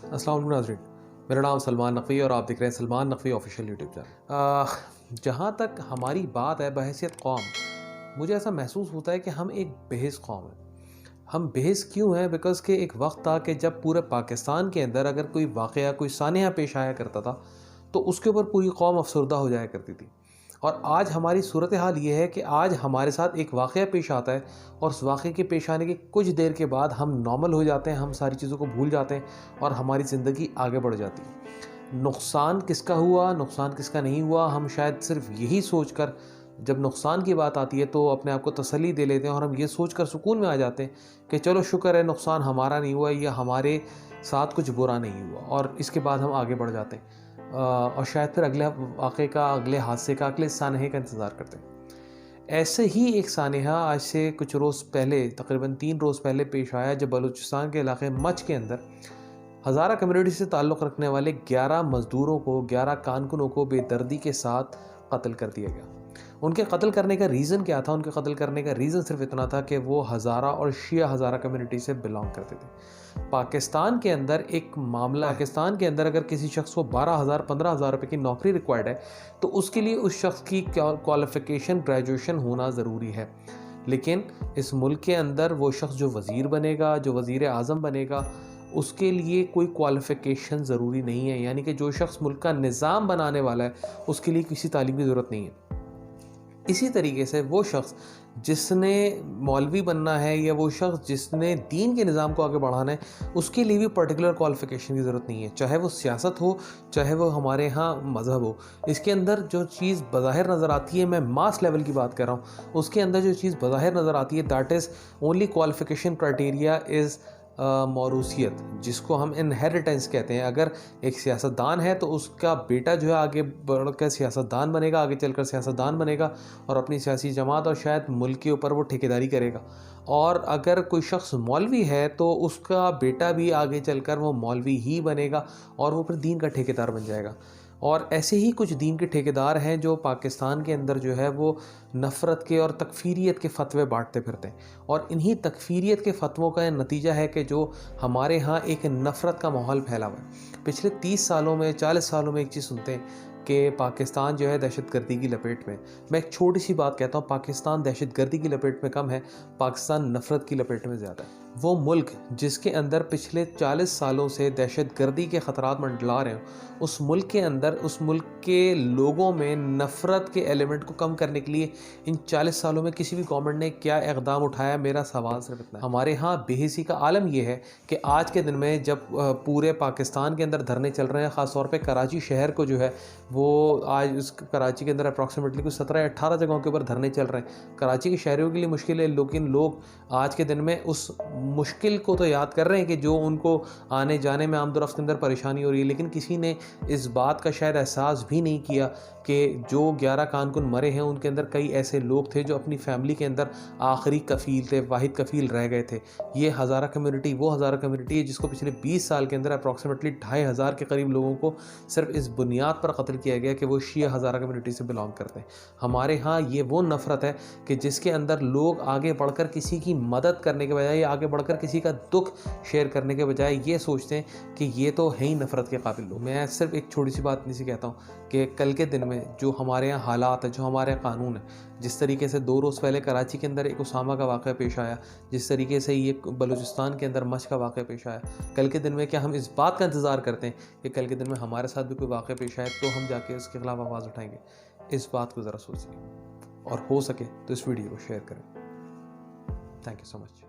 السلام علیکم ناظرین، میرا نام سلمان نقوی اور آپ دیکھ رہے ہیں Salman Naqvi official YouTube channel. جہاں تک ہماری بات ہے بحیثیت قوم، مجھے ایسا محسوس ہوتا ہے کہ ہم ایک بحث قوم ہیں۔ ہم بحث کیوں ہیں؟ بیکاز کہ ایک وقت تھا کہ جب پورے پاکستان کے اندر اگر کوئی واقعہ کوئی سانحہ پیش آیا کرتا تھا تو اس کے اوپر پوری قوم افسردہ ہو جایا کرتی تھی، اور آج ہماری صورتحال یہ ہے کہ آج ہمارے ساتھ ایک واقعہ پیش آتا ہے اور اس واقعے کے پیش آنے کے کچھ دیر کے بعد ہم نارمل ہو جاتے ہیں، ہم ساری چیزوں کو بھول جاتے ہیں اور ہماری زندگی آگے بڑھ جاتی ہے۔ نقصان کس کا ہوا، نقصان کس کا نہیں ہوا، ہم شاید صرف یہی سوچ کر جب نقصان کی بات آتی ہے تو اپنے آپ کو تسلی دے لیتے ہیں اور ہم یہ سوچ کر سکون میں آ جاتے ہیں کہ چلو شکر ہے نقصان ہمارا نہیں ہوا یا ہمارے ساتھ کچھ برا نہیں ہوا، اور اس کے بعد ہم آگے بڑھ جاتے ہیں اور شاید پھر اگلے واقعے کا، اگلے حادثے کا، اگلے سانحے کا انتظار کرتے ہیں۔ ایسے ہی ایک سانحہ آج سے کچھ روز پہلے، تقریباً 3 روز پہلے پیش آیا جب بلوچستان کے علاقے مچھ کے اندر ہزارہ کمیونٹی سے تعلق رکھنے والے 11 مزدوروں کو، 11 کارکنوں کو بے دردی کے ساتھ قتل کر دیا گیا۔ ان کے قتل کرنے کا ریزن کیا تھا؟ ان کے قتل کرنے کا ریزن صرف اتنا تھا کہ وہ ہزارہ اور شیعہ ہزارہ کمیونٹی سے بلانگ کرتے تھے۔ پاکستان کے اندر ایک معاملہ، پاکستان کے اندر اگر کسی شخص کو 12,000 15,000 روپے کی نوکری ریکوائرڈ ہے تو اس کے لیے اس شخص کی کوالیفیکیشن گریجویشن ہونا ضروری ہے، لیکن اس ملک کے اندر وہ شخص جو وزیر بنے گا، جو وزیر اعظم بنے گا، اس کے لیے کوئی کوالیفیکیشن ضروری نہیں ہے، یعنی کہ جو شخص ملک کا نظام بنانے والا ہے اس کے لیے کسی تعلیم کی ضرورت نہیں ہے۔ اسی طریقے سے وہ شخص جس نے مولوی بننا ہے یا وہ شخص جس نے دین کے نظام کو آگے بڑھانا ہے، اس کے لیے بھی پرٹیکولر کوالیفیکیشن کی ضرورت نہیں ہے، چاہے وہ سیاست ہو، چاہے وہ ہمارے ہاں مذہب ہو۔ اس کے اندر جو چیز بظاہر نظر آتی ہے، میں ماس لیول کی بات کر رہا ہوں، اس کے اندر جو چیز بظاہر نظر آتی ہے that is only qualification criteria is موروثیت، جس کو ہم انہیریٹنس کہتے ہیں۔ اگر ایک سیاستدان ہے تو اس کا بیٹا جو ہے آگے بڑھ کر سیاستدان بنے گا، آگے چل کر سیاستدان بنے گا اور اپنی سیاسی جماعت اور شاید ملک کے اوپر وہ ٹھیکیداری کرے گا۔ اور اگر کوئی شخص مولوی ہے تو اس کا بیٹا بھی آگے چل کر وہ مولوی ہی بنے گا اور وہ پھر دین کا ٹھیکیدار بن جائے گا۔ اور ایسے ہی کچھ دین کے ٹھیکیدار ہیں جو پاکستان کے اندر جو ہے وہ نفرت کے اور تکفیریت کے فتوے بانٹتے پھرتے ہیں، اور انہی تکفیریت کے فتووں کا نتیجہ ہے کہ جو ہمارے ہاں ایک نفرت کا ماحول پھیلا ہوا ہے۔ پچھلے 30 سالوں میں، 40 سالوں میں ایک چیز سنتے ہیں کہ پاکستان جو ہے دہشت گردی کی لپیٹ میں۔ میں ایک چھوٹی سی بات کہتا ہوں، پاکستان دہشت گردی کی لپیٹ میں کم ہے، پاکستان نفرت کی لپیٹ میں زیادہ ہے۔ وہ ملک جس کے اندر پچھلے 40 سالوں سے دہشت گردی کے خطرات منڈلا رہے ہیں، اس ملک کے اندر، اس ملک کے لوگوں میں نفرت کے ایلیمنٹ کو کم کرنے کے لیے ان 40 سالوں میں کسی بھی گورنمنٹ نے کیا اقدام اٹھایا؟ میرا سوال صرف اتنا ہے۔ ہمارے ہاں بے حسی کا عالم یہ ہے کہ آج کے دن میں جب پورے پاکستان کے اندر دھرنے چل رہے ہیں، خاص طور پہ کراچی شہر کو جو ہے وہ آج اس کراچی کے اندر اپروکسیمیٹلی کچھ 17 یا 18 جگہوں کے اوپر دھرنے چل رہے ہیں۔ کراچی کے شہریوں کے لیے مشکل ہے، لیکن لوگ آج کے دن میں اس مشکل کو تو یاد کر رہے ہیں کہ جو ان کو آنے جانے میں آمد و رفت کے اندر پریشانی ہو رہی ہے، لیکن کسی نے اس بات کا شاید احساس بھی نہیں کیا کہ جو 11 کارکن مرے ہیں ان کے اندر کئی ایسے لوگ تھے جو اپنی فیملی کے اندر آخری کفیل تھے، واحد کفیل رہ گئے تھے۔ یہ ہزارہ کمیونٹی وہ ہزارہ کمیونٹی ہے جس کو پچھلے 20 سال کے اندر اپروکسیمیٹلی 2,500 کے قریب لوگوں کو صرف اس بنیاد پر قتل کیا گیا کہ وہ شیعہ ہزارہ کمیونٹی سے بلانگ کرتے ہیں۔ ہمارے ہاں یہ وہ نفرت ہے کہ جس کے اندر لوگ آگے بڑھ کر کسی کی مدد کرنے کے بجائے یا آگے بڑھ کر کسی کا دکھ شیئر کرنے کے بجائے یہ سوچتے ہیں کہ یہ تو ہے ہی نفرت کے قابل لوگ۔ میں صرف ایک چھوٹی سی بات نہیں سی کہتا ہوں کہ کل کے دن میں جو ہمارے یہاں حالات ہیں، جو ہمارے قانون ہیں، جس طریقے سے 2 روز پہلے کراچی کے اندر ایک اسامہ کا واقعہ پیش آیا، جس طریقے سے یہ بلوچستان کے اندر مچھ کا واقعہ پیش آیا، کل کے دن میں کیا ہم اس بات کا انتظار کرتے ہیں کہ کل کے دن میں ہمارے ساتھ بھی کوئی واقعہ پیش آئے تو ہم جا کے اس کے خلاف آواز اٹھائیں گے؟ اس بات کو ذرا سوچیے، اور ہو سکے تو اس ویڈیو کو شیئر کریں۔ Thank you so much.